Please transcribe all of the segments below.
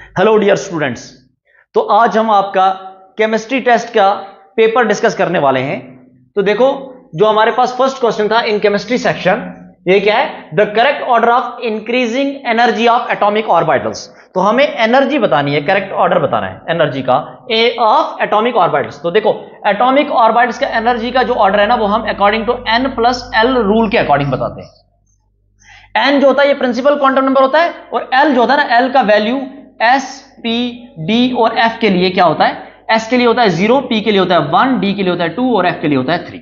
Hello dear students. तो आज हम आपका केमिस्ट्री टेस्ट का पेपर डिस्कस करने वाले हैं। तो देखो, जो हमारे पास फर्स्ट क्वेश्चन था इन केमिस्ट्री सेक्शन, ये क्या है? The correct order of increasing energy of atomic orbitals. तो हमें एनर्जी बतानी है, करेक्ट ऑर्डर बताना है एनर्जी का ऑफ एटॉमिक ऑर्बिटल्स। तो देखो, एटॉमिक ऑर्बिटल्स का एनर्जी का जो ऑर्डर है ना, वो हम अकॉर्डिंग टू n+l रूल के अकॉर्डिंग बताते हैं। n जो होता है ये प्रिंसिपल क्वांटम नंबर होता है, और l जो होता है ना, l का वैल्यू s, p, d और f के लिए क्या होता है? s के लिए होता है 0, p के लिए होता है 1, d के लिए होता है 2 और f के लिए होता है 3।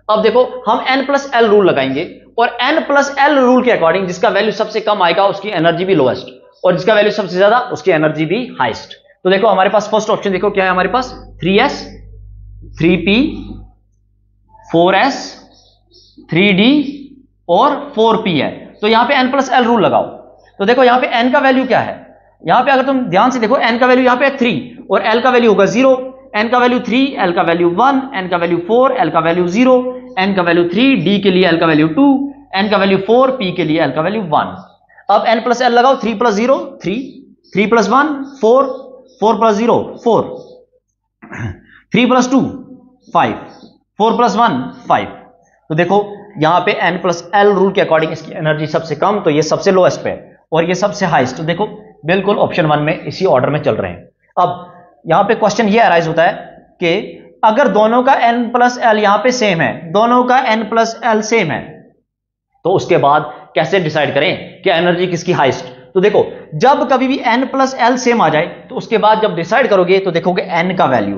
अब देखो, हम n+l रूल लगाएंगे, और n+l रूल के अकॉर्डिंग जिसका वैल्यू सबसे कम आएगा उसकी एनर्जी भी लोएस्ट, और जिसका वैल्यू सबसे ज्यादा उसकी एनर्जी भी हाईएस्ट। तो देखो, हमारे पास फर्स्ट ऑप्शन देखो क्या है हमारे पास, 3s, 3p, 4s, 3d और 4p है। तो यहां पे n+l रूल लगाओ। तो देखो, यहां पे n का वैल्यू क्या है? यहां पे अगर तुम ध्यान से देखो, n का वैल्यू यहां पे 3 और l का वैल्यू होगा 0, n का वैल्यू 3, l का वैल्यू 1, n का वैल्यू 4, l का वैल्यू 0, n का वैल्यू 3, d के लिए l का वैल्यू 2, n का वैल्यू 4, p के लिए l का वैल्यू 1। अब n+l लगाओ, 3 + 0 3, 3 + 1 4, 4 + 0 4, 3 + 2 5, 4 + 1 5। तो देखो, यहां पे n+l रूल के अकॉर्डिंग इसकी एनर्जी सबसे कम, तो ये सबसे लोएस्ट पे है, और ये सबसे हाईएस्ट। तो देखो, बिल्कुल ऑप्शन 1 में इसी ऑर्डर में चल रहे हैं। अब यहां पे क्वेश्चन ये अराइज होता है कि अगर दोनों का n+l यहां पे सेम है, दोनों का n+l सेम है, तो उसके बाद कैसे डिसाइड करें कि एनर्जी किसकी हाईएस्ट? तो देखो, जब कभी भी n+l सेम आ जाए, तो उसके बाद जब डिसाइड करोगे तो देखोगे n का वैल्यू।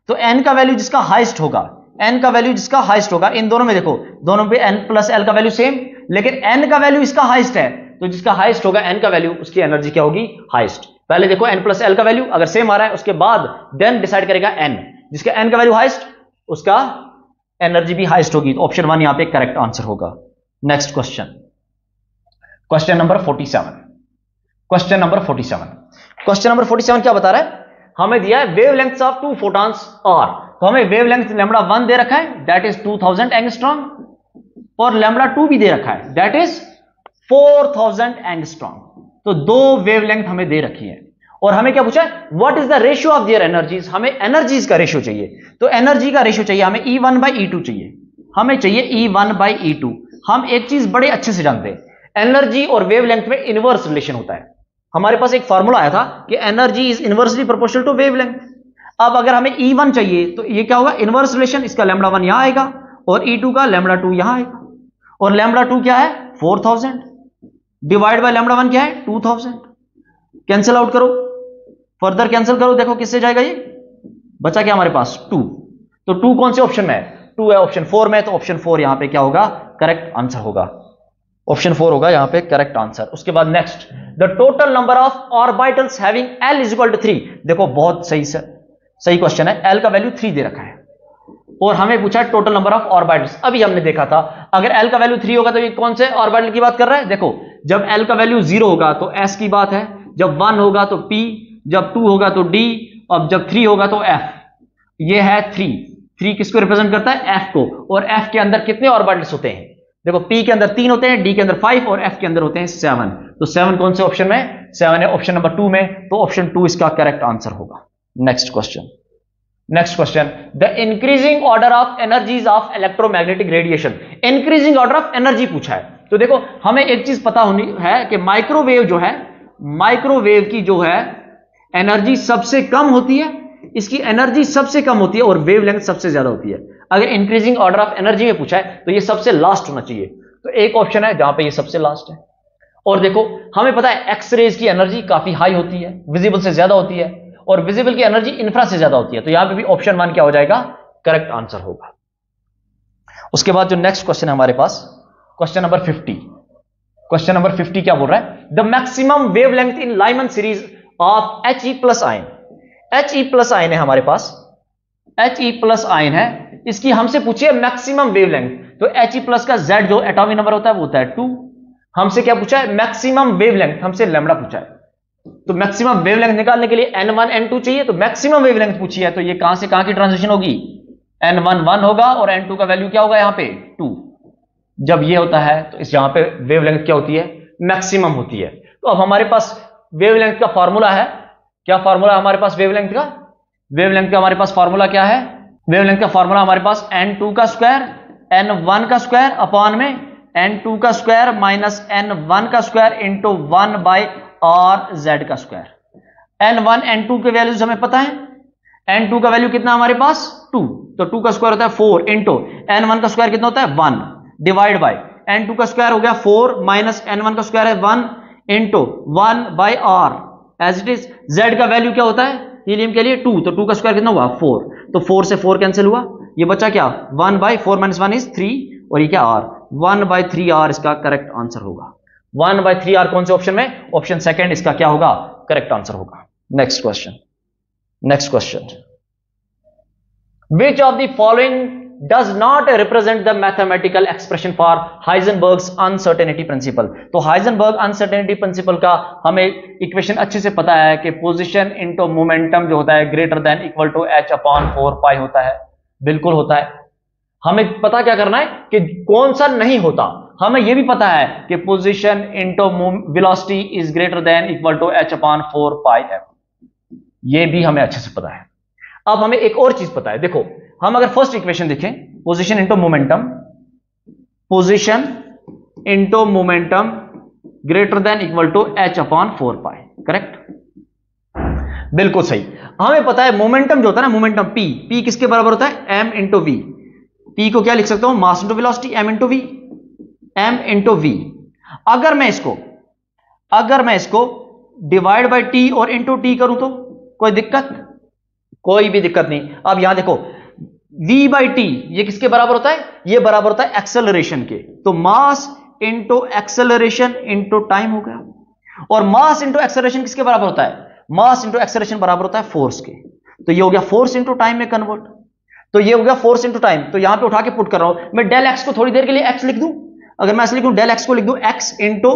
तो n का वैल्यू जिसका हाईएस्ट होगा, n का वैल्यू जिसका हाईएस्ट होगा, इन दोनों में देखो, दोनों पे n+l का वैल्यू सेम, लेकिन n का वैल्यू इसका हाईएस्ट है, तो जिसका हाईएस्ट होगा n का वैल्यू, उसकी एनर्जी क्या होगी? हाईएस्ट। पहले देखो n+l का वैल्यू अगर सेम आ रहा है, उसके बाद देन डिसाइड करेगा n, जिसका n का वैल्यू हाईएस्ट उसका एनर्जी भी हाईएस्ट होगी। तो ऑप्शन 1 यहां पे करेक्ट आंसर होगा। Next question, question number 47। Question number 47, question number 47 क्या बता रहा है? हमें दिया है वेवलेंथ्स ऑफ 2 फोटॉन्स आर। तो हमें वेवलेंथ λ1 दे रखा है, दैट इज 2000 एंगस्ट्रॉम, और λ2 भी दे रखा है, दैट इज 4000 एंगस्ट्रॉम। तो दो वेवलेंथ हमें दे रखी है, और हमें क्या पूछा है? What is the ratio of their energies. हमें एनर्जीज का रेशियो चाहिए। तो एनर्जी का रेशियो चाहिए हमें E1/E2 चाहिए, हमें चाहिए E1/E2। हम एक चीज बड़े अच्छे से जानते हैं, एनर्जी और वेवलेंथ में इनवर्स रिलेशन होता है। हमारे पास एक फॉर्मूला आया था कि energy is inversely proportional to wavelength. अब अगर हमें E1 चाहिए, तो ये क्या होगा? इनवर्स रिलेशन, इसका λ1 यहां आएगा और E2 का λ2 यहां आएगा, और λ2 क्या है? 4000 डिवाइड बाय λ1 क्या है? 2000। कैंसिल आउट करो, फर्दर कैंसिल करो, देखो किससे जाएगा ये? बचा क्या हमारे पास? 2। तो 2 कौन से ऑप्शन में है? 2 है ऑप्शन 4 में, तो ऑप्शन 4 यहां पे क्या होगा? करेक्ट आंसर होगा। ऑप्शन 4 होगा यहां पे करेक्ट आंसर। उसके बाद next, the total number of orbitals having l = 3। देखो, बहुत सही क्वेश्चन है। l का वैल्यू 3 दे रखा है, और हमें पूछा है टोटल नंबर ऑफ ऑर्बिटल्स। अभी हमने देखा था, अगर l का वैल्यू 3 होगा तो ये कौन से ऑर्बिटल की बात कर रहा है? देखो, जब l का वैल्यू 0 होगा तो s की बात है, जब 1 होगा तो p, जब 2 होगा तो d, और जब 3 होगा तो f। ये है 3 किसको रिप्रेजेंट करता है? f को। और f के अंदर कितने ऑर्बिटल्स होते हैं? देखो, p के अंदर 3 होते हैं, d के अंदर 5 और f के अंदर होते हैं 7। तो 7 कौन से ऑप्शन में? 7 है ऑप्शन नंबर 2 में, तो ऑप्शन 2 इसका करेक्ट आंसर होगा। Next question, the increasing order of energies of electromagnetic radiation. Increasing order of energy पूछा है। तो देखो, हमें एक चीज पता होनी है कि माइक्रोवेव जो है, माइक्रोवेव की जो है एनर्जी सबसे कम होती है, इसकी एनर्जी सबसे कम होती है, और वेवलेंथ सबसे ज्यादा होती है। अगर इंक्रीजिंग ऑर्डर ऑफ एनर्जी में पूछा है तो ये सबसे लास्ट होना चाहिए। तो एक ऑप्शन है जहां पे ये सबसे लास्ट है। और देखो, हमें पता है एक्सरेज की एनर्जी काफी हाई होती है, विजिबल से ज्यादा होती है, और विजिबल की एनर्जी इंफ्रा से ज्यादा होती है। तो यहां पे भी ऑप्शन 1 क्या हो जाएगा? करेक्ट आंसर होगा। उसके बाद जो नेक्स्ट क्वेश्चन है हमारे पास, क्वेश्चन नंबर 50। क्वेश्चन नंबर 50 क्या बोल रहा है? The maximum wavelength in Lyman series of He+ ion. He+ ion है हमारे पास, He+ आयन है, इसकी हमसे पूछिए मैक्सिमम वेवलेंथ। तो He+ का Z जो एटॉमिक नंबर होता है वो होता है 2। हमसे क्या पूछा है? मैक्सिमम वेवलेंथ, हमसे लैम्डा पूछा है। तो मैक्सिमम वेवलेंथ निकालने के लिए n1 n2 चाहिए, तो मैक्सिमम वेवलेंथ पूछी है, तो ये कहां से कहां की ट्रांजिशन होगी? n1 1 होगा, और n2 का वैल्यू क्या होगा? यहां पे 2। जब ये होता है तो इस यहां पे वेवलेंथ क्या होती है? मैक्सिमम होती है। तो अब हमारे पास वेवलेंथ का फॉर्मूला है क्या फॉर्मूला हमारे पास वेवलेंथ का? वेवलेंथ का हमारे पास फॉर्मूला क्या है? वेवलेंथ का फॉर्मूला हमारे पास n2 का स्क्वायर n1 का स्क्वायर अपॉन में n2 का स्क्वायर माइनस n1 का square into 1 by r z का स्क्वायर। n1 n2 के वैल्यूज हमें पता है। n2 का वैल्यू कितना हमारे पास 2, तो 2 का स्क्वायर होता है 4 इंटू n1 का स्क्वायर कितना होता है 1 डिवाइड बाय n2 का स्क्वायर हो गया 4 माइनस n1 का स्क्वायर है 1 into 1 by r as it is. z का वैल्यू क्या होता है हीलियम के लिए 2, तो 2 का स्क्वायर कितना हुआ 4, तो 4 से 4 कैंसिल हुआ, ये बचा क्या 1 बाई 4 माइनस 1 इज 3 और ये क्या r 1 बाई 3 r इसका करेक्ट आंसर होगा। 1 बाई 3 r कौन से ऑप्शन में? ऑप्शन सेकंड इसका क्या होगा करेक्ट आंसर होगा। Next question, next question, which of the following does not represent the mathematical expression for Heisenberg's uncertainty principle? तो Heisenberg uncertainty principle का हमें इक्वेशन अच्छे से पता है कि पोजीशन इनटू मोमेंटम जो होता है greater than equal to h upon 4 pi होता है, बिल्कुल होता है। हमें पता क्या करना है कि कौन सा नहीं होता। हमें यह भी पता है कि position into velocity is greater than equal to h upon 4 pi f, यह भी हमें अच्छे से पता है। अब हमें एक और चीज पता है, देखो हम अगर फर्स्ट इक्वेशन देखें position into momentum, position into momentum greater than equal to h upon 4 pi, correct, बिल्कुल सही। हमें पता है मोमेंटम जो होता है ना, मोमेंटम p किसके बराबर होता है m इंटू वी। p को क्या लिख सकता हूं mass into velocity m into v, m into v. अगर मैं इसको डिवाइड बाय t और इंटू t करूं तो कोई दिक्कत? कोई भी दिक्कत नहीं। अब यहां देखो v बाई टी ये किसके बराबर होता है? ये बराबर होता है एक्सेलरेशन के, तो mass into acceleration into time हो गया। और मास इंटू एक्सेलरेशन किसके बराबर होता है? मास इंटू एक्सेलरेशन बराबर होता है फोर्स के, तो ये हो गया फोर्स इंटू टाइम में कन्वर्ट, तो ये हो गया फोर्स इंटू टाइम। तो यहां पे उठा के पुट कर रहा हूं मैं, डेल एक्स को थोड़ी देर के लिए एक्स लिख दूं। अगर मैं ऐसे लिखूं डेल एक्स को लिख दूं एक्स इंटू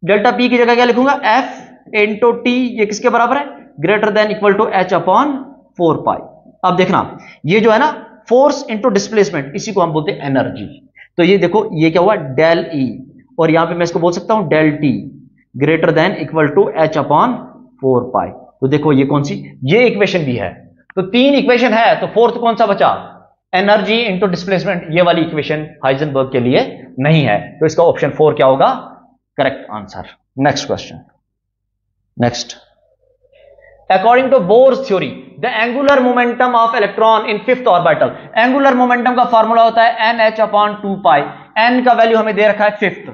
डेल्टा पी की जगह क्या लिखूंगा एफ इंटू टी, ये किसके बराबर है? Greater than equal to h upon 4 pi. अब देखना ये जो है ना फोर्स इंटू डिस्प्लेसमेंट, इसी को हम बोलते हैं एनर्जी। तो ये देखो ये क्या हुआ डेल ई, और यहां पे मैं इसको बोल सकता हूं del t greater than equal to h upon 4 pi. तो देखो ये कौन सी, ये इक्वेशन भी है, तो 3 इक्वेशन है, तो फोर्थ कौन सा बचा? Energy into displacement. ये वाली इक्वेशन हाइजेनबर्ग के लिए नहीं है, तो इसका ऑप्शन 4 क्या होगा correct answer. Next question, next, According to Bohr's theory, the angular momentum of electron in fifth orbital, angular momentum का फॉर्मूला होता है nh अपॉन 2 पाई। n का वैल्यू हमें दे रखा है फिफ्थ,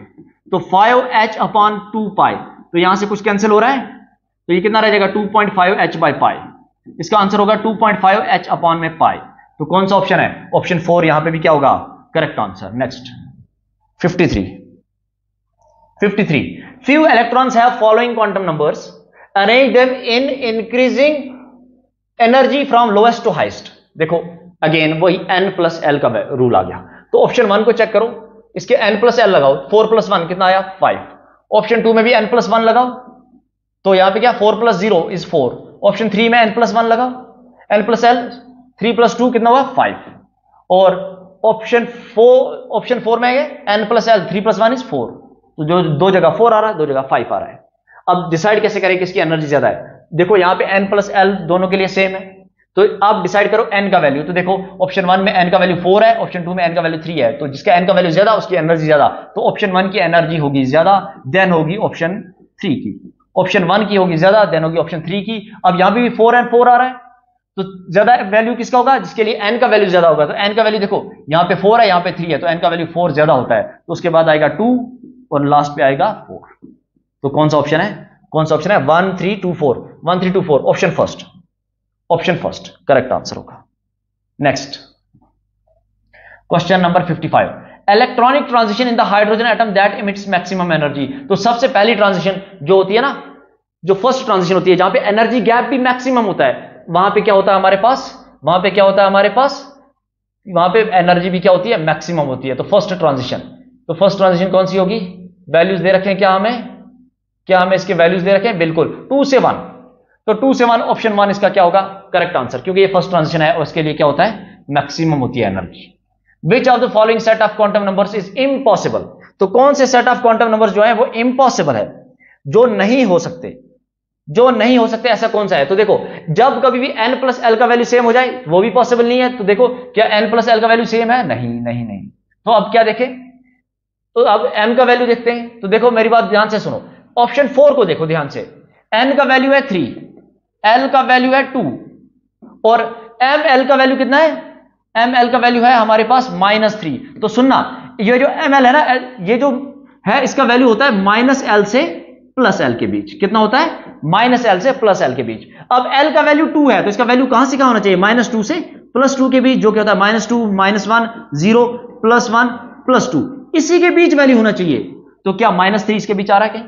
तो 5h अपॉन 2 पाई, तो यहां से कुछ कैंसिल हो रहा है, तो ये कितना रह जाएगा 2.5h बाई पाई। इसका आंसर होगा 2.5h अपॉन में पाई। तो कौन सा ऑप्शन है? ऑप्शन 4 यहां पे भी क्या होगा correct answer. Next 53, few electrons have following quantum numbers, arrange them in increasing energy from lowest to highest। देखो अगेन वही n प्लस एल का रूल आ गया, तो ऑप्शन 1 को चेक करो, इसके n प्लस एल लगाओ, 4 प्लस 1 कितना आया 5। ऑप्शन 2 में भी n प्लस 1 लगाओ, तो यहां पे क्या 4 प्लस 0 इज 4। ऑप्शन 3 में n प्लस 1 लगाओ, n प्लस एल 3 प्लस 2 कितना हुआ 5। और ऑप्शन 4 में n plus L 3 plus 1 is 4, तो जो दो जगह 4 आ रहा है, दो जगह 5 आ रहा है। अब डिसाइड कैसे करें किसकी एनर्जी ज्यादा है? देखो यहां पे n प्लस एल दोनों के लिए सेम है, तो आप डिसाइड करो n का वैल्यू। तो देखो ऑप्शन 1 में n का वैल्यू 4 है, ऑप्शन 2 में n का वैल्यू 3 है, तो जिसका n का वैल्यू ज्यादा उसकी एनर्जी ज्यादा, तो ऑप्शन 1 की एनर्जी होगी ज्यादा, देन होगी ऑप्शन 3 की। ऑप्शन 1 की होगी ज्यादा, देन होगी ऑप्शन 3 की। अब यहां पे भी 4 and 4 आ रहा है, तो ज्यादा वैल्यू किसका होगा? जिसके लिए n का वैल्यू ज्यादा होगा। तो n का वैल्यू देखो यहां पे 4 है, यहां पे 3 है, तो n का वैल्यू 4 ज्यादा होता है, तो उसके बाद आएगा 2 और लास्ट पे आएगा 4। तो कौन सा ऑप्शन है? कौन सा ऑप्शन है? 1 3 2 4, 1 3 2 4, option first, option first correct answer होगा। Next question number 55, electronic transition in the hydrogen atom that emits maximum energy. तो सबसे पहली ट्रांजिशन जो होती है ना, जो फर्स्ट ट्रांजिशन होती है जहां पे एनर्जी गैप भी मैक्सिमम होता है, वहां पे क्या होता है हमारे पास? वहां पे क्या होता है हमारे पास? वहां पे एनर्जी भी क्या होती है? मैक्सिमम होती है। तो फर्स्ट ट्रांजिशन, तो फर्स्ट ट्रांजिशन कौन सी होगी? वैल्यूज दे रखे हैं क्या हमें? क्या हमें इसके वैल्यूज दे रखे हैं? बिल्कुल 2 से 1, तो 2 से 1 ऑप्शन 1 इसका क्या होगा करेक्ट आंसर, क्योंकि ये फर्स्ट ट्रांजिशन है और इसके लिए क्या होता है? मैक्सिमम होती है energy. Which of the following set of quantum numbers is impossible. तो कौन से सेट ऑफ क्वांटम नंबर्स जो है वो इम्पॉसिबल है, जो नहीं हो सकते, जो नहीं हो सकते ऐसा कौन सा है? तो देखो, जब कभी भी n प्लस एल का वैल्यू सेम हो जाए वो भी पॉसिबल नहीं है। तो देखो, क्या n प्लस एल का वैल्यू सेम है? नहीं नहीं नहीं। तो अब क्या देखें? तो अब m का वैल्यू देखते हैं। तो देखो मेरी बात ध्यान से सुनो, ऑप्शन 4 को देखो ध्यान से। n का वैल्यू है 3, l का वैल्यू है 2 और ml का वैल्यू कितना है? ml का वैल्यू है हमारे पास -3। तो सुनना, ये जो ml है ना, ये जो है इसका वैल्यू होता है -l से +l के बीच। कितना होता है? -l से +l के बीच। अब l का वैल्यू 2 है तो इसका वैल्यू कहां से कहां होना चाहिए? -2 से +2 के बीच, जो क्या होता है -2 -1 0 +1 +2, इसी के बीच वैल्यू होना चाहिए। तो क्या -3 इसके बीच आ रहा है कहीं?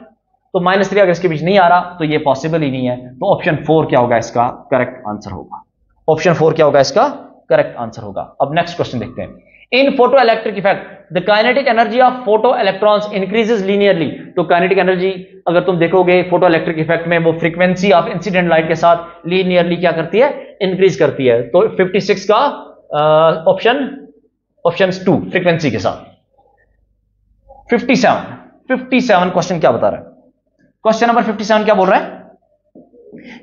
तो -3 अगर इसके बीच नहीं आ रहा तो ये पॉसिबल ही नहीं है। तो ऑप्शन 4 क्या होगा इसका करेक्ट आंसर होगा? ऑप्शन 4 क्या होगा इसका करेक्ट आंसर होगा? अब नेक्स्ट क्वेश्चन देखते हैं। In photoelectric effect the kinetic energy of photoelectrons increases linearly. तो काइनेटिक एनर्जी अगर तुम देखोगे फोटो इलेक्ट्रिक इफेक्ट में, वो फ्रीक्वेंसी ऑफ इंसिडेंट लाइट के साथ लीनियरली क्या करती है? इंक्रीज करती है। तो 56 का ऑप्शन 2 फ्रीक्वेंसी के साथ। 57 क्वेश्चन क्या बता रहा है? क्वेश्चन नंबर 57 क्या बोल रहा है?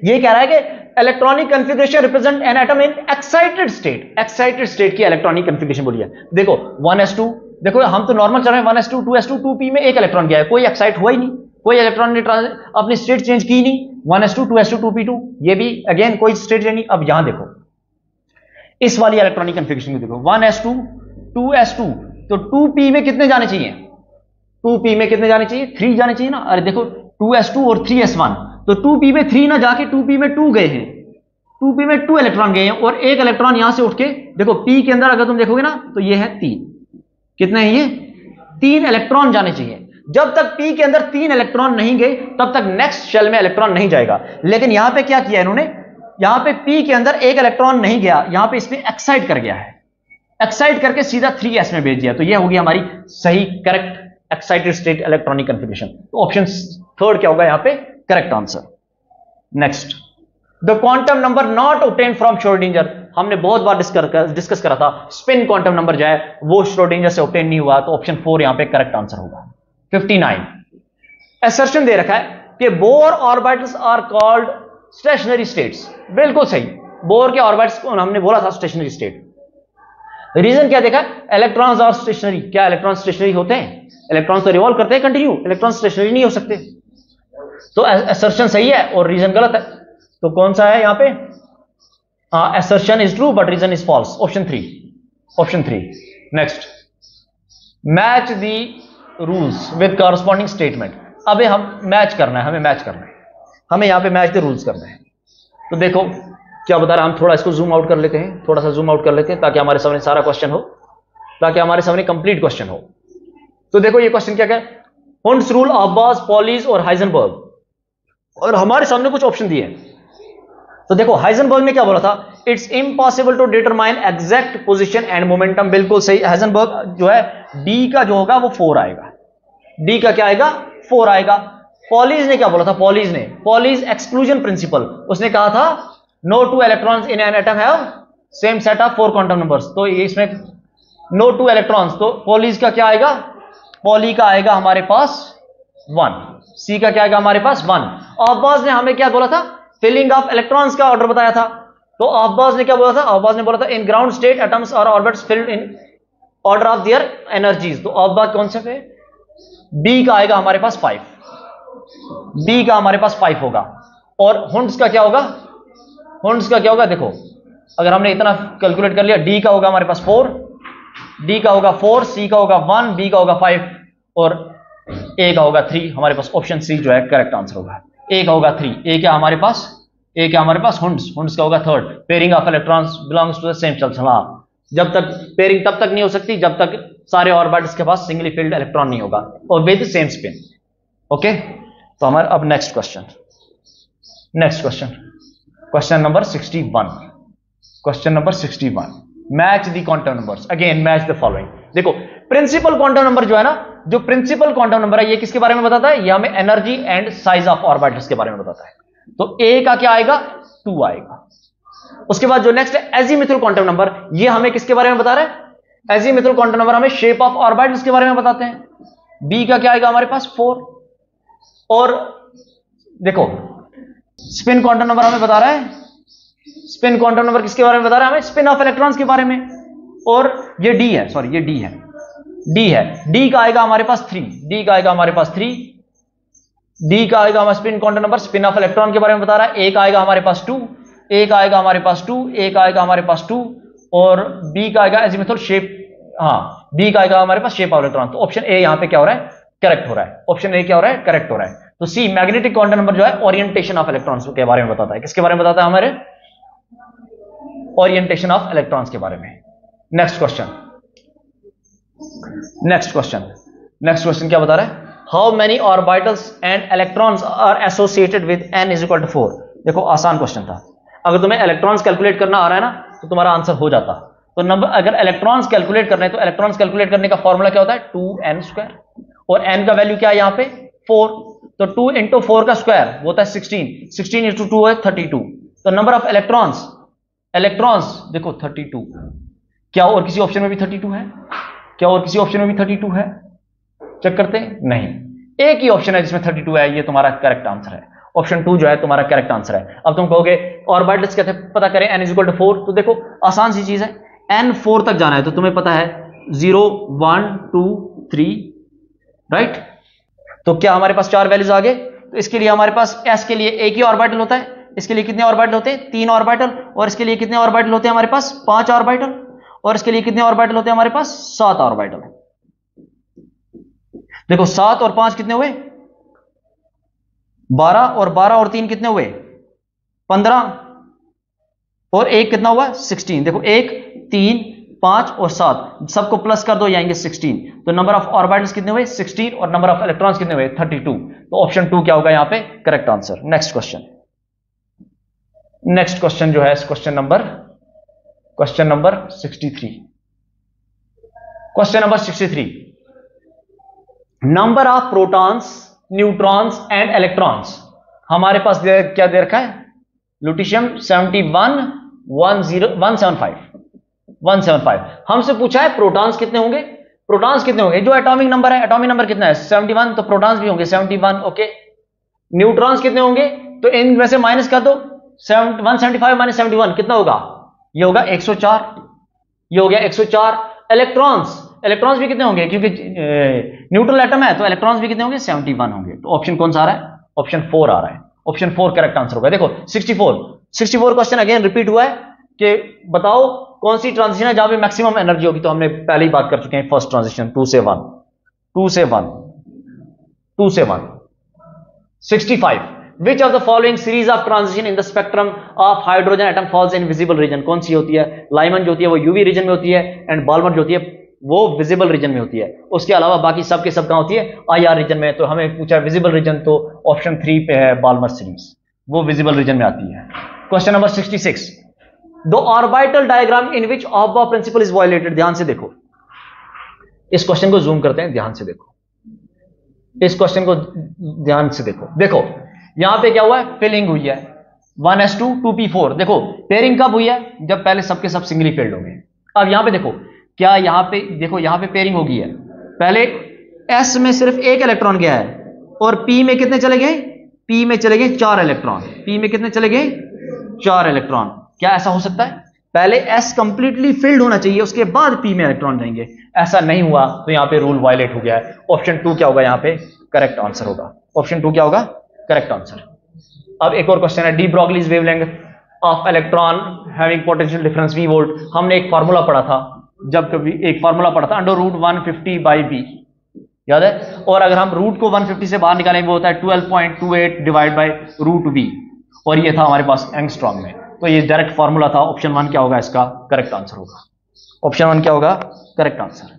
ये कह रहा है कि electronic configuration represent an atom in excited state. Excited state की इलेक्ट्रॉनिक कॉन्फ़िगरेशन बोली है। देखो 1s2, देखो हम तो नॉर्मल चल रहे हैं 1s2 2s2 2p में एक इलेक्ट्रॉन गया है, कोई एक्साइट हुआ ही नहीं, कोई इलेक्ट्रॉन ने अपनी स्टेट चेंज की नहीं। 1s2 2s2 2p2 ये भी अगेन कोई स्टेट चेंज नहीं। अब यहां देखो इस वाली इलेक्ट्रॉनिक कॉन्फ़िगरेशन को देखो, 1s2 2s2, तो 2p में कितने जाने चाहिए? 2p में कितने जाने चाहिए? 3 जाने चाहिए ना। अरे देखो 2s2 और 3s1, तो 2p में 3 ना जाके 2p में 2 गए हैं, 2p में 2 इलेक्ट्रॉन गए हैं और एक इलेक्ट्रॉन यहां से उठ के देखो p के अंदर अगर तुम देखोगे ना तो ये है 3। कितने हैं ये? 3 इलेक्ट्रॉन जाने चाहिए। जब तक p के अंदर 3 इलेक्ट्रॉन नहीं गए तब तक नेक्स्ट शेल में इलेक्ट्रॉन नहीं जाएगा। लेकिन यहां पे क्या किया इन्होंने? यहां पे p के अंदर एक इलेक्ट्रॉन नहीं गया, यहां पे इसमें एक्साइट कर गया है, एक्साइट करके सीधा 3s में भेज दिया। तो यह होगी हमारी सही correct excited state electronic configuration. तो ऑप्शन 3 क्या होगा यहां पे correct answer? Next, the quantum number not obtained from Schrodinger. हमने बहुत बार डिस्कस करा था, स्पिन क्वांटम नंबर जो है वो श्रोडिंगर से ऑब्टेन नहीं हुआ। तो ऑप्शन 4 यहां पे करेक्ट आंसर होगा। 59, असर्शन दे रखा है कि Bohr orbitals are called stationary states. बिल्कुल सही, बोर के ऑर्बिटल्स को हमने बोला था स्टेशनरी स्टेट। रीजन क्या देखा? Electrons are stationary. क्या इलेक्ट्रॉन स्टेशनरी होते हैं? इलेक्ट्रॉन्स तो रिवॉल्व करते हैं कंटिन्यू, इलेक्ट्रॉन स्टेशनरी नहीं हो सकते। तो असर्शन सही है और रीजन गलत है। तो कौन सा है यहां पे? Assertion is true but reason is false. Option 3, option 3। Next, match the rules with corresponding statement. अबे हम मैच करना है, हमें मैच करना है, हमें यहां पे मैच द रूल्स करना है। तो देखो क्या बता रहा है, हम थोड़ा इसको जूम आउट कर लेते हैं, थोड़ा सा जूम आउट कर लेते हैं ताकि हमारे सामने सारा क्वेश्चन हो, ताकि हमारे सामने कंप्लीट क्वेश्चन हो। तो देखो ये क्वेश्चन क्या है? हुंड्स रूल, अब्बास, पॉलीज और हाइजेनबर्ग। और हमारे सामने कुछ ऑप्शन दिए हैं। तो देखो हाइजेनबर्ग ने क्या बोला था? It's impossible to determine exact position and momentum. बिल्कुल सही। हाइजेनबर्ग जो है डी का जो होगा वो 4 आएगा। डी का क्या आएगा? 4 आएगा। पॉलीज ने क्या बोला था? पॉलीज एक्सक्लूजन प्रिंसिपल, उसने कहा था no 2 electrons in an atom have same set of 4 quantum numbers. तो इसमें नो 2 इलेक्ट्रॉन्स, तो पॉलीज का क्या आएगा? पॉली का आएगा हमारे पास 1। सी का क्या आएगा हमारे पास? 1। अब्बास ने हमें क्या बोला था? फिलिंग ऑफ इलेक्ट्रॉन्स का ऑर्डर बताया था। तो अब्बास ने क्या बोला था? अब्बास ने बोला था इन ग्राउंड स्टेट एटम्स और orbits filled in order of their energies. तो अब्बास कौन सा है? बी का आएगा हमारे पास 5। बी का हमारे पास 5 होगा। और हुंड्स का क्या होगा? हुंड्स का क्या होगा? देखो अगर हमने इतना कैलकुलेट कर लिया, डी का होगा हमारे पास 4, डी का होगा 4, सी का होगा 1, बी का होगा 5 और ए का होगा 3। हमारे पास ऑप्शन सी जो है करेक्ट आंसर होगा। ए का होगा 3। ए क्या हमारे पास? ए क्या हमारे पास? हुंड्स का होगा 3rd। Pairing of electrons belongs to the same shell. जब तक पेयरिंग तब तक नहीं हो सकती जब तक सारे ऑर्बिटल्स के पास सिंगली फील्ड इलेक्ट्रॉन नहीं होगा और विद सेम स्पिन। ओके, तो हमारा अब next question, question number 61। Question number 61, match the quantum numbers. Again match the following. देखो प्रिंसिपल क्वांटम नंबर जो है ना, जो प्रिंसिपल क्वांटम नंबर है ये किसके बारे में बताता है? ये हमें energy and size of orbitals के बारे में बताता है। तो ए का क्या आएगा? 2 आएगा। उसके बाद जो नेक्स्ट है एजीमुथल क्वांटम नंबर, ये हमें किसके बारे में बता रहा है? एजीमुथल क्वांटम नंबर हमें शेप ऑफ ऑर्बिटल्स के बारे में बताते हैं। बी का क्या आएगा हमारे पास? 4। और देखो स्पिन क्वांटम नंबर हमें बता रहा है, स्पिन क्वांटम नंबर किसके बारे में बता रहा है हमें, स्पिन ऑफ इलेक्ट्रॉन्स के बारे में। और ये डी है, सॉरी ये डी है, डी है, डी का आएगा हमारे पास 3, डी का आएगा हमारे पास 3, डी का आएगा हमारा spin quantum number, spin off electron के बारे में बता रहा है। एक आएगा हमारे पास 2, एक आएगा हमारे पास 2, एक आएगा हमारे पास 2, और बी का आएगा एजिमुथल शेप, हाँ बी का आएगा हमारे पास शेप ऑफ इलेक्ट्रॉन। तो ऑप्शन ए यहां पे क्या हो रहा है, करेक्ट हो रहा है। ऑप्शन ए क्या हो रहा है, करेक्ट हो रहा है। तो सी मैग्नेटिक क्वांटम नंबर जो है ओरिएंटेशन ऑफ इलेक्ट्रॉन्स के बारे में बताता है। किसके बारे में बताता है, हमारे ओरिएंटेशन ऑफ इलेक्ट्रॉन्स के बारे में। Next question, next question, next question क्या बता रहा है, how many orbitals and electrons are associated with n is equal to 4। देखो आसान क्वेश्चन था, अगर तुम्हें इलेक्ट्रॉन्स कैलकुलेट करना आ रहा है ना तो तुम्हारा आंसर हो जाता। तो नंबर अगर इलेक्ट्रॉन्स कैलकुलेट करने हैं तो इलेक्ट्रॉन्स कैलकुलेट करने का फॉर्मूला क्या होता है, 2n², और n का वैल्यू क्या है यहां पे 4, तो 2 इंटू 4 का स्क्वायर वो होता है 16, 16 इंटू 2 है 32। तो नंबर ऑफ इलेक्ट्रॉन्स, इलेक्ट्रॉन्स देखो 32, क्या और किसी ऑप्शन में भी 32 है, क्या और किसी ऑप्शन में भी 32 है, चेक करते हैं, नहीं, एक ही ऑप्शन है जिसमें 32 है, ये तुम्हारा करेक्ट आंसर है। ऑप्शन 2 जो है तुम्हारा करेक्ट आंसर है। अब तुम कहोगे ऑर्बिटल्स कैसे पता करें, n इज इक्वल टू 4, तो देखो आसान सी चीज है, n 4 तक जाना है तो तुम्हें पता है 0 1 2 3, राइट। तो क्या हमारे पास 4 वैल्यूज आ गए, तो इसके लिए हमारे पास s के लिए एक ही ऑर्बिटल होता है, इसके लिए कितने ऑर्बिटल होते हैं, 3 ऑर्बिटल, और इसके लिए कितने ऑर्बिटल होते हैं हमारे पास 5 ऑर्बिटल, और इसके लिए कितने ऑर्बिटल होते हैं हमारे पास 7 ऑर्बिटल। देखो 7 और 5 कितने हुए 12, और 12 और 3 कितने हुए 15, और 1 कितना हुआ 16। देखो 1 3 5 और 7 सबको प्लस कर दो, ये आएंगे 16। तो नंबर ऑफ ऑर्बिटल्स कितने हुए 16, और नंबर ऑफ इलेक्ट्रॉन्स कितने हुए 32। तो ऑप्शन 2 क्या होगा यहां पे correct answer. Next question, next question जो है question number 63। Question number 63, number of protons neutrons and electrons हमारे पास क्या दे रखा है, लुटिशियम 71 175। हमसे पूछा है प्रोटॉन्स कितने होंगे, प्रोटॉन्स कितने होंगे, जो एटॉमिक नंबर है, एटॉमिक नंबर कितना है 71, तो प्रोटॉन्स भी होंगे 71, ओके। न्यूट्रॉन्स कितने होंगे, तो इनमें से माइनस कर दो, 175 माइनस 71 कितना होगा, ये होगा 104, ये हो गया 104। इलेक्ट्रॉन्स, इलेक्ट्रॉन्स भी कितने होंगे, क्योंकि न्यूट्रल एटम है तो इलेक्ट्रॉन्स भी कितने होंगे 71 होंगे। तो ऑप्शन कौन सा आ रहा है, ऑप्शन 4 आ रहा है। ऑप्शन 4 करेक्ट आंसर होगा। देखो 64 क्वेश्चन अगेन रिपीट हुआ है कि बताओ कौन सी ट्रांजिशन है जहां पे मैक्सिमम एनर्जी होगी, तो हमने पहले ही बात कर चुके हैं, फर्स्ट ट्रांजिशन 2 से 1, 2 से 1, 2 से 1। 65, which of the following series of transition in the spectrum of hydrogen atom falls in visible region, कौन सी होती है, लाइमन जो होती है वो यूवी रीजन में होती है, एंड बाल्मर जो होती है वो विजिबल रीजन में होती है। उसके अलावा बाकी सब के सब कहां होती है, IR रीजन में। तो हमें पूछा है विजिबल रीजन, तो ऑप्शन 3 पे है बाल्मर सीरीज, वो विजिबल रीजन में आती है। Question number 66, the orbital diagram in which Aufbau principle is violated. ध्यान से देखो, इस क्वेश्चन को जूम करते हैं, ध्यान से देखो, इस क्वेश्चन को ध्यान से देखो। देखो यहां पे क्या हुआ है, फिलिंग हुई है 1s2 2p4। देखो पेयरिंग कब हुई है, जब पहले सबके सब सिंगली फिल्ड होंगे। अब यहां पे देखो, क्या यहां पे देखो, यहां पे पेयरिंग होगी है, पहले s में सिर्फ एक इलेक्ट्रॉन गया है, और p में कितने चले गए, p में चले गए 4 इलेक्ट्रॉन, p में कितने चले गए 4 इलेक्ट्रॉन। क्या ऐसा हो सकता है, पहले s कंप्लीटली फिल्ड होना चाहिए, उसके बाद p में इलेक्ट्रॉन जाएंगे, ऐसा नहीं हुआ, तो यहां पे रूल वायलेट हो गया है। ऑप्शन 2 क्या होगा यहां पे करेक्ट आंसर होगा। ऑप्शन 2 क्या होगा करेक्ट आंसर। अब एक और क्वेश्चन है, de Broglie's wavelength of electron having potential difference v volt. हमने एक फार्मूला पढ़ा था, जब कभी एक फार्मूला पढ़ा था √150/b, याद है। और अगर हम रूट को 150 से बाहर निकालें वो होता है 12.28 डिवाइड बाय √v, और ये था हमारे पास एंगस्ट्रॉम में। तो ये डायरेक्ट फार्मूला था। ऑप्शन 1 क्या होगा इसका करेक्ट आंसर होगा। ऑप्शन 1 क्या होगा correct answer.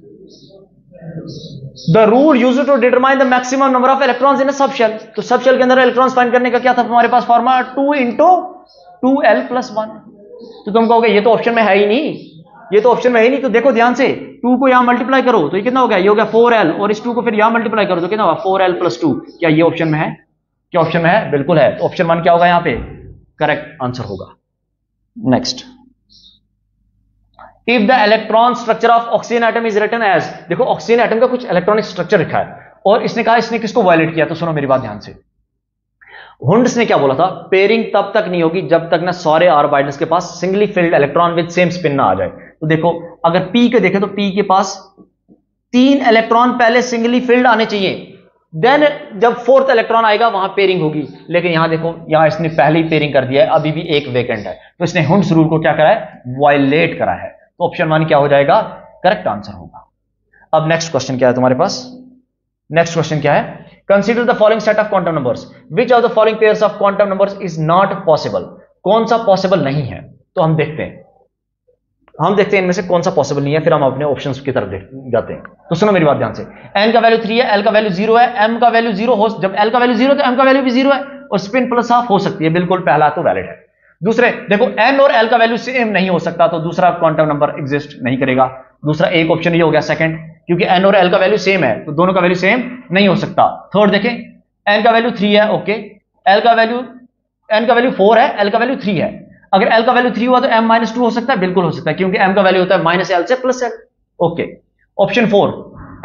The rule used to determine the maximum number of electrons in a subshell. तो सबशेल के अंदर इलेक्ट्रॉन्स फाइंड करने का क्या था हमारे पास फार्मूला, 2 × 2l+1। तो तुम कहोगे ये तो ऑप्शन में है ही नहीं, ये तो ऑप्शन में है ही नहीं। तो देखो ध्यान से, 2 को यहां मल्टीप्लाई करो तो ये कितना हो गया, ये हो गया 4l, और इस 2 को फिर यहां मल्टीप्लाई करो तो कितना होगा 4l+2। क्या ये ऑप्शन में है, क्या ऑप्शन में है, बिल्कुल है। तो ऑप्शन 1 क्या होगा यहां पे करेक्ट आंसर होगा। Next, if the electron structure of oxygen atom is written as. देखो ऑक्सीजन एटम का कुछ इलेक्ट्रॉनिक स्ट्रक्चर लिखा है, और इसने कहा इसने किसको वायलेट किया, तो सुनो मेरी बात ध्यान से। हुंड्स ने क्या बोला था, पेयरिंग तब तक नहीं होगी जब तक ना सारे ऑर्बिटल्स के पास singly filled electron with same spin ना आ जाए। तो देखो अगर पी के देखें तो पी के पास 3 इलेक्ट्रॉन पहले सिंगली फिल्ड आने चाहिए, देन जब 4th इलेक्ट्रॉन आएगा वहां पेयरिंग होगी। लेकिन यहां देखो, यहां इसने पहले ही पेयरिंग कर दिया है, अभी भी एक वेकेंट है, तो इसने हुंड्स रूल को क्या करा है, वायलेट करा है। तो ऑप्शन 1 क्या हो जाएगा, करेक्ट आंसर होगा। अब नेक्स्ट क्वेश्चन क्या है तुम्हारे पास, नेक्स्ट क्वेश्चन क्या है, consider the following set of quantum numbers, which of the following pairs of quantum numbers is not possible, कौन सा पॉसिबल नहीं है। तो हम देखते हैं इनमें से कौन सा पॉसिबल नहीं है, फिर हम अपने ऑप्शंस की तरफ जाते हैं। तो सुनो मेरी बात ध्यान से, n का वैल्यू 3 है, l का वैल्यू 0 है, m का वैल्यू 0 हो, जब l का वैल्यू 0 तो m का वैल्यू भी 0 है, और स्पिन प्लस हाफ हो सकती है, बिल्कुल पहला तो वैलिड है। दूसरे देखो n और l का वैल्यू सेम नहीं हो सकता, तो दूसरा क्वांटम नंबर एग्जिस्ट नहीं करेगा। दूसरा एक ऑप्शन ये हो गया सेकंड, क्योंकि n और l का वैल्यू सेम है, तो दोनों का वैल्यू सेम नहीं हो सकता। थर्ड देखें, n का वैल्यू 3 है, ओके, n का वैल्यू 4 है, l का वैल्यू 3 है, अगर l का वैल्यू 3 हुआ तो m-2 हो सकता है, बिल्कुल हो सकता है, क्योंकि m का वैल्यू होता है -l से +l, ओके। ऑप्शन 4,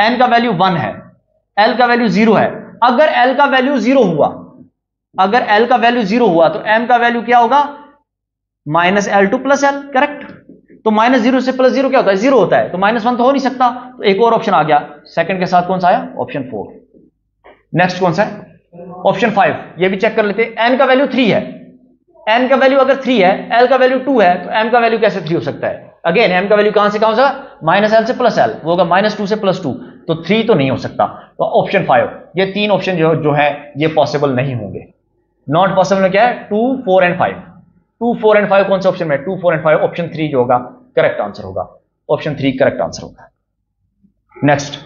n का वैल्यू 1 है, l का वैल्यू 0 है, अगर l का वैल्यू 0 हुआ, तो m का वैल्यू क्या होगा, -l to +l, करेक्ट। तो -0 से +0 क्या होता है, 0 होता है, तो -1 तो हो नहीं सकता, तो एक और ऑप्शन आ गया सेकंड के साथ, कौन सा आया, ऑप्शन 4। नेक्स्ट कौन सा है, ऑप्शन 5, ये भी चेक कर लेते हैं। n का वैल्यू 3 है, n का वैल्यू अगर 3 है, l का वैल्यू 2 है, तो m का वैल्यू कैसे 3 हो सकता है, अगेन m का वैल्यू कहां से कहां होगा, -l से +l, वो होगा -2 से +2, तो 3 तो नहीं हो सकता। तो ऑप्शन 5, ये 3 ऑप्शन जो है ये पॉसिबल नहीं होंगे। नॉट पॉसिबल में क्या है, 2, 4 एंड 5, 2, 4 एंड 5 कौन से ऑप्शन में, 2, 4 एंड 5, ऑप्शन 3 जो होगा करेक्ट आंसर होगा, ऑप्शन 3 करेक्ट आंसर होगा। Next,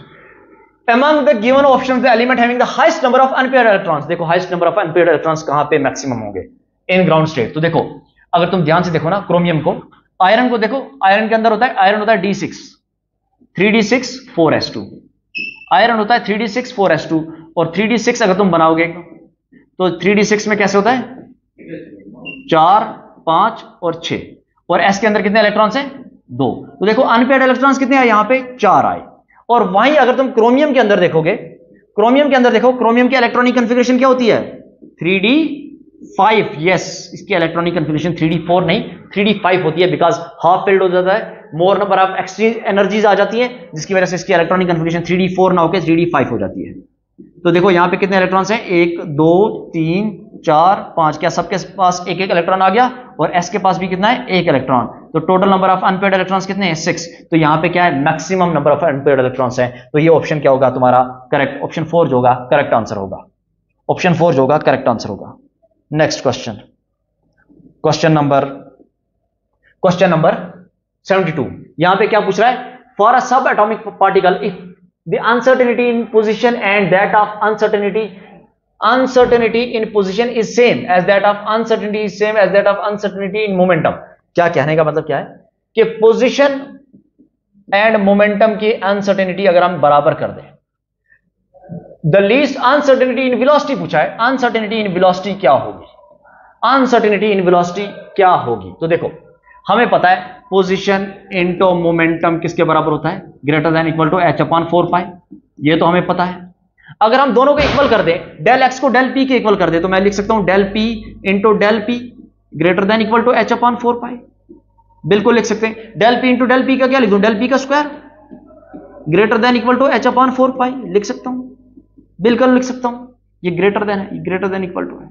among the given options the element having the highest number of unpaired electrons, देखो highest number of unpaired electrons कहां पे मैक्सिमम होंगे, इन ग्राउंड स्टेट। तो देखो अगर तुम ध्यान से देखो ना, क्रोमियम को, आयरन को देखो, आयरन के अंदर होता है, आयरन होता है D6, 3d6 4s2, आयरन होता है 3d6 4s2, और 3d6 अगर तुम बनाओगे तो 3d6 में कैसे होता है, 4, 5 और 6, और s के अंदर कितने इलेक्ट्रॉन्स हैं, 2। तो देखो अनपेयर्ड इलेक्ट्रॉन्स कितने आए, यहां पे 4 आए। और वहीं अगर तुम क्रोमियम के अंदर देखोगे, क्रोमियम की इलेक्ट्रॉनिक कॉन्फ़िगरेशन क्या होती है, 3d5, यस, इसकी इलेक्ट्रॉनिक कॉन्फ़िगरेशन 3d4 नहीं 3d5 होती है, बिकॉज हाफ फिल्ड हो जाता है, more number of exchange energies आ जाती है, जिसकी वजह से इसकी इलेक्ट्रॉनिक कॉन्फ़िगरेशन 3d4 ना होकर 3d5 हो जाती है। तो देखो यहां पे कितने इलेक्ट्रॉन्स हैं, 1, 2, 3, 4, 5, क्या सबके पास एक एक इलेक्ट्रॉन आ गया, और s के पास भी कितना है, 1 इलेक्ट्रॉन, तो total number of unpaired electrons कितने हैं, 6। तो यहां पे क्या है, maximum number of unpaired electrons हैं, तो ये ऑप्शन क्या होगा तुम्हारा करेक्ट, ऑप्शन 4 जो होगा करेक्ट आंसर होगा, ऑप्शन 4 जो होगा करेक्ट आंसर होगा। नेक्स्ट क्वेश्चन नंबर 72, यहां पे क्या पूछ रहा है, फॉर अ सब atomic particle if the uncertainty in position and that of uncertainty in position is same as that of uncertainty in momentum। क्या कहने का मतलब क्या है कि पोजीशन एंड मोमेंटम की अनसर्टेनिटी अगर हम बराबर कर दें, the least uncertainty in velocity पूछा है, अनसर्टेनिटी इन वेलोसिटी क्या होगी, तो देखो हमें पता है पोजीशन इनटू मोमेंटम किसके बराबर होता है, greater than equal to h/4π, ये तो हमें पता है। अगर हम दोनों को इक्वल कर दें, डेल एक्स को डेल पी के इक्वल कर दें, तो मैं लिख सकता हूं del p into del p greater than equal to h/4π, बिल्कुल लिख सकते हैं। Del p into del p का क्या लिख दूं, डेल पी का square greater than equal to h/4π लिख सकता हूं, बिल्कुल लिख सकता हूं, ये ग्रेटर देन इक्वल टू है,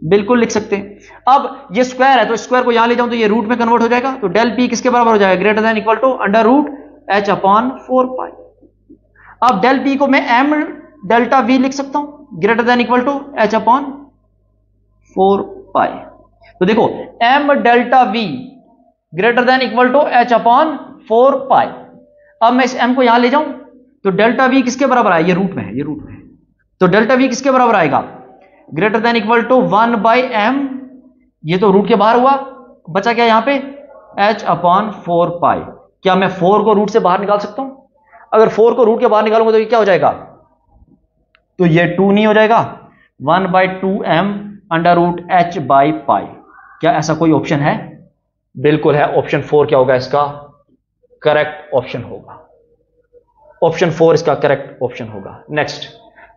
बिल्कुल लिख सकते हैं। अब ये स्क्वायर है, तो स्क्वायर को यहां ले जाऊं तो ये रूट में कन्वर्ट हो जाएगा, तो डेल पी किसके बराबर हो जाएगा, greater than equal to √h/4π। अब डेल पी को मैं m डेल्टा v लिख सकता हूं, greater than equal to h/4π। तो देखो m delta v greater than equal to h/4π। अब मैं इस m को यहां ले जाऊं तो डेल्टा v किसके बराबर आएगा, ये रूट में है, तो डेल्टा v किसके बराबर आएगा, greater than equal to 1/m, ये तो रूट के बाहर हुआ, बचा क्या यहां पे h/4π। क्या मैं 4 को रूट से बाहर निकाल सकता हूं, अगर 4 को रूट के बाहर निकालूंगा तो ये क्या हो जाएगा, तो ये 2 नहीं हो जाएगा, 1/2m √h/π। क्या ऐसा कोई ऑप्शन है, बिल्कुल है, ऑप्शन 4 क्या होगा इसका करेक्ट ऑप्शन होगा, ऑप्शन 4 इसका करेक्ट ऑप्शन होगा। Next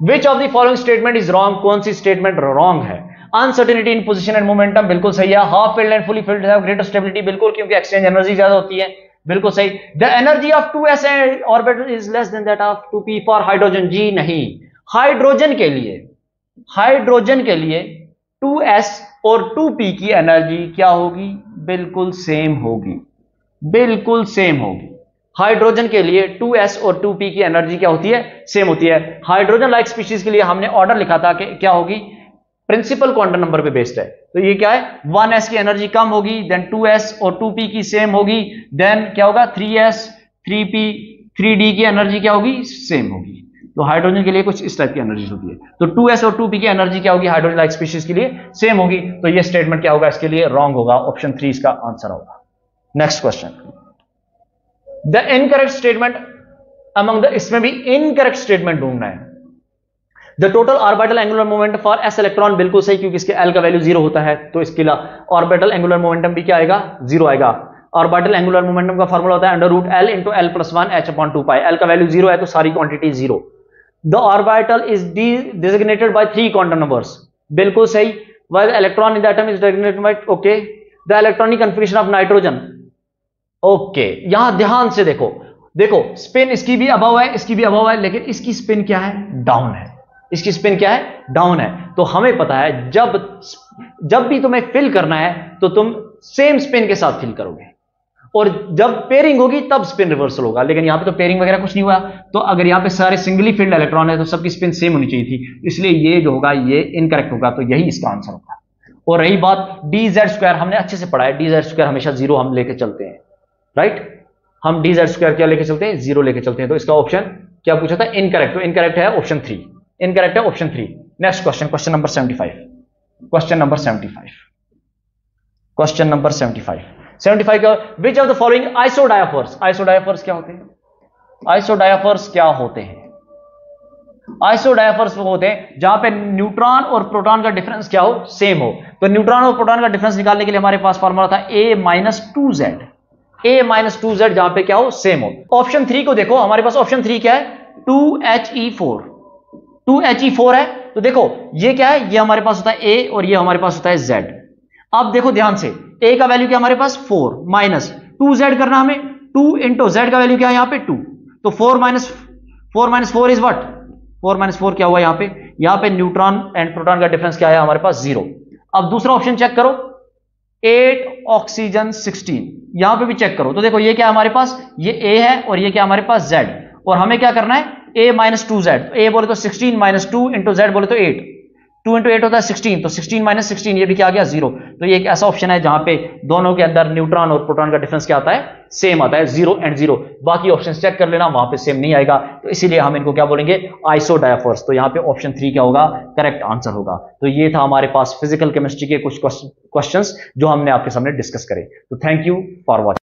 which of the following statement is wrong, कौन सी स्टेटमेंट रॉन्ग है? Uncertainty in position and momentum, बिल्कुल सही है। Half filled and fully filled have greater stability, बिल्कुल, क्योंकि एक्सचेंज एनर्जी ज्यादा होती है, बिल्कुल सही। The energy of 2s orbital is less than that of 2p for hydrogen, जी नहीं। हाइड्रोजन के लिए 2s और 2p की एनर्जी क्या होगी? बिल्कुल सेम होगी, बिल्कुल सेम होगी। हाइड्रोजन के लिए 2s और 2p की एनर्जी क्या होती है? सेम होती है। हाइड्रोजन लाइक स्पीशीज के लिए हमने ऑर्डर लिखा था कि क्या होगी? प्रिंसिपल क्वांटम नंबर पे बेस्ड है, तो ये क्या है? 1s की एनर्जी कम होगी, देन 2s और 2p की सेम होगी, देन क्या होगा? 3s 3p 3d की एनर्जी क्या होगी? सेम होगी। तो हाइड्रोजन के लिए कुछ इस टाइप की एनर्जी होती है, तो 2s और 2p की एनर्जी क्या होगी? हाइड्रोजन लाइक स्पीशीज के लिए सेम होगी। तो ये स्टेटमेंट क्या होगा? इसके लिए रॉन्ग होगा, ऑप्शन 3 इसका आंसर होगा। Next question, the incorrect statement among the, इसमें भी इनकरेक्ट स्टेटमेंट ढूंढना है। The total orbital angular momentum for s electron, बिल्कुल सही, क्योंकि इसके l का वैल्यू 0 होता है, तो इसके लिए ऑर्बिटल एंगुलर मोमेंटम भी क्या आएगा? 0 आएगा। ऑर्बिटल एंगुलर मोमेंटम का फॉर्मूला होता है √L × L+1 h/2π, l का वैल्यू 0 है तो सारी quantity 0। The orbital is designated by 3 quantum numbers, बिल्कुल सही। While the electron in the atom is designated by, okay, the electronic configuration of nitrogen, okay. यहां ध्यान से देखो, स्पिन इसकी भी अबव है, इसकी भी अबव है, लेकिन इसकी स्पिन क्या है? डाउन है। इसकी स्पिन क्या है? डाउन है। तो हमें पता है जब भी तुम्हें फिल करना है तो तुम सेम स्पिन के साथ फिल करोगे, और जब पेयरिंग होगी तब स्पिन रिवर्सल होगा। लेकिन यहां पे तो पेयरिंग वगैरह कुछ नहीं हुआ, तो अगर यहां पे सारे सिंगली फिल्ड इलेक्ट्रॉन है तो सबकी स्पिन सेम होनी चाहिए थी, इसलिए ये जो होगा ये इनकरेक्ट होगा, तो यही इसका आंसर होगा। और रही बात dz², हमने अच्छे से पढ़ा है, dz² हमेशा 0 हम लेके चलते हैं, राइट? हम dz² क्या लेके चलते हैं? 0 लेके चलते हैं। तो इसका ऑप्शन क्या पूछा था? इनकरेक्ट, तो इनकरेक्ट है ऑप्शन 3, इनकरेक्ट है option 3। Next question, question number 75, question number 75 का, विच ऑफ द फॉलोइंग आइसोडायाफर्स, आइसोडायाफर्स क्या होते हैं? आइसोडायाफर्स क्या होते हैं? आइसोडायाफर्स वो होते हैं जहां पे न्यूट्रॉन और प्रोटॉन का डिफरेंस क्या हो? सेम हो। तो न्यूट्रॉन और प्रोटॉन का डिफरेंस निकालने के लिए हमारे पास फॉर्मूला था a-2z, जहां पे क्या हो? सेम हो। ऑप्शन 3 को देखो, हमारे पास ऑप्शन 3 क्या है? 2He4 है। तो देखो ये क्या है? ये हमारे पास होता है a और ये हमारे पास होता है z। अब देखो ध्यान से, a का वैल्यू क्या हमारे पास? 4 माइनस 2z करना हमें, 2 इंटू z का वैल्यू क्या है यहाँ पे? 2, तो 4 माइनस 4 इज व्हाट? 4 माइनस 4 क्या हुआ यहाँ पे न्यूट्रॉन एंड प्रोटॉन का डिफरेंस क्या है हमारे पास? 0। अब दूसरा ऑप्शन चेक करो, 8 ऑक्सीजन 16, यहां पे भी चेक करो। तो देखो ये क्या है हमारे पास? ये a है और ये क्या हमारे पास? z। और हमें क्या करना है? a माइनस 2z, a बोले तो 16 माइनस 2 इंटू z बोले तो 8, 2 इंटू 8 होता है 16, तो 16 माइनस 16 ये भी क्या आ गया? 0। तो ये एक ऐसा ऑप्शन है जहां पे दोनों के अंदर न्यूट्रॉन और प्रोटॉन का डिफरेंस क्या आता है? सेम आता है, 0 एंड 0। बाकी ऑप्शन चेक कर लेना, वहां पे सेम नहीं आएगा, तो इसीलिए हम इनको क्या बोलेंगे? आइसोडायाफर्स। तो यहाँ पे ऑप्शन 3 क्या होगा? करेक्ट आंसर होगा। तो ये था हमारे पास फिजिकल केमिस्ट्री के कुछ क्वेश्चंस जो हमने आपके सामने डिस्कस करे। तो थैंक यू फॉर वॉचिंग।